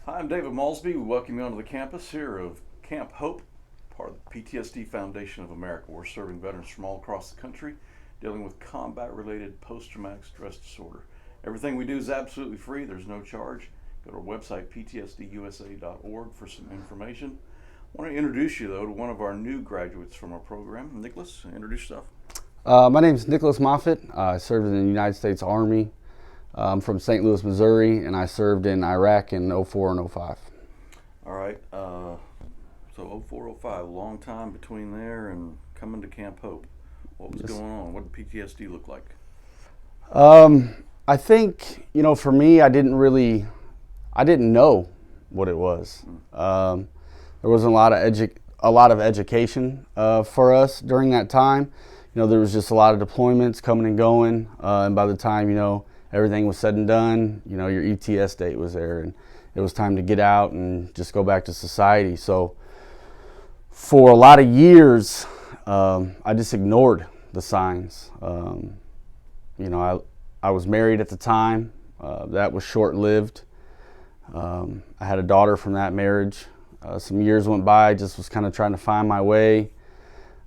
Hi, I'm David Malsby. We welcome you onto the campus here of Camp Hope, part of the PTSD Foundation of America. We're serving veterans from all across the country dealing with combat-related post-traumatic stress disorder. Everything we do is absolutely free. There's no charge. Go to our website, ptsdusa.org, for some information. I want to introduce you, though, to one of our new graduates from our program. Nicholas, introduce yourself. My name is Nicholas Moffitt. I served in the United States Army. I'm from St. Louis, Missouri, and I served in Iraq in '04 and '05. All right. So 04, '05, long time between there and coming to Camp Hope. What was going on? What did PTSD look like? I think, for me, I didn't know what it was. There wasn't a lot of education for us during that time. There was just a lot of deployments coming and going, and by the time, everything was said and done, your ETS date was there, and it was time to get out and just go back to society. So for a lot of years, I just ignored the signs. I was married at the time. That was short-lived. I had a daughter from that marriage. Some years went by, I just was kind of trying to find my way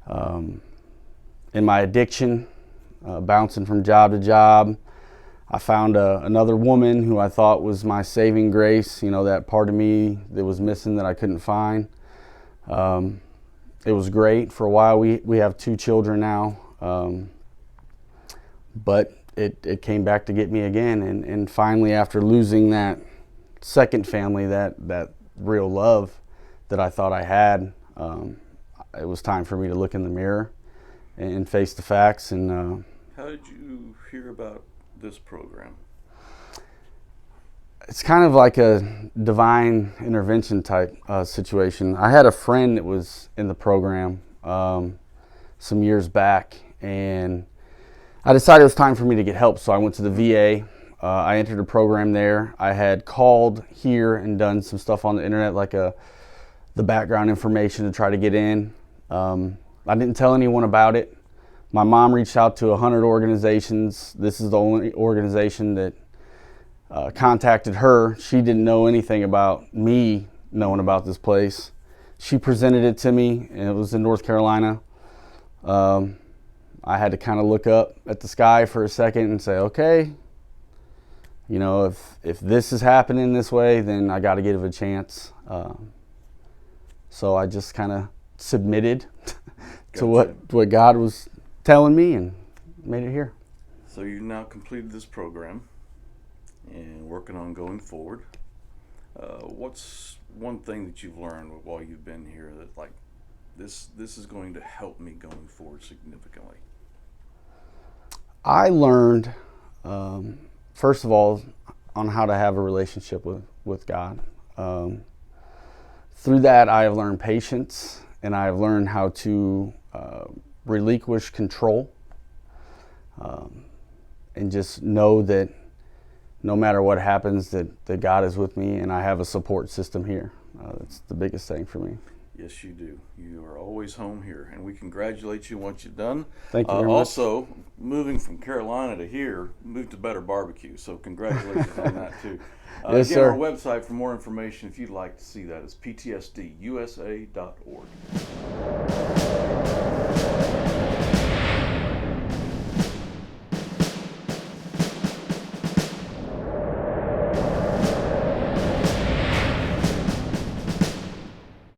in my addiction, bouncing from job to job. I found another woman who I thought was my saving grace, that part of me that was missing that I couldn't find. It was great for a while. We have 2 children now, but it came back to get me again. And finally, after losing that second family, that real love that I thought I had, it was time for me to look in the mirror and face the facts. And How did you hear about this program? it's kind of like a divine intervention type situation. I had a friend that was in the program some years back, and I decided it was time for me to get help, so I went to the VA. I entered a program there. I had called here and done some stuff on the internet, like the background information to try to get in. I didn't tell anyone about it. My mom reached out to 100 organizations. This is the only organization that contacted her. She didn't know anything about me knowing about this place. She presented it to me, and it was in North Carolina. I had to kind of look up at the sky for a second and say, okay, if this is happening this way, then I got to give it a chance. So I just kind of submitted to what God was telling me and made it here. So you now completed this program and working on going forward. What's one thing that you've learned while you've been here that this is going to help me going forward significantly? I learned, first of all, on how to have a relationship with God. Through that, I have learned patience, and I have learned how to relinquish control, and just know that no matter what happens, that God is with me, and I have a support system here. That's the biggest thing for me. Yes, you do. You are always home here, and we congratulate you on what you've done. Thank you very much. Also, moving from Carolina to here, moved to better barbecue, so congratulations on that too. Yes, again, sir. Our website for more information, if you'd like to see that, is ptsdusa.org.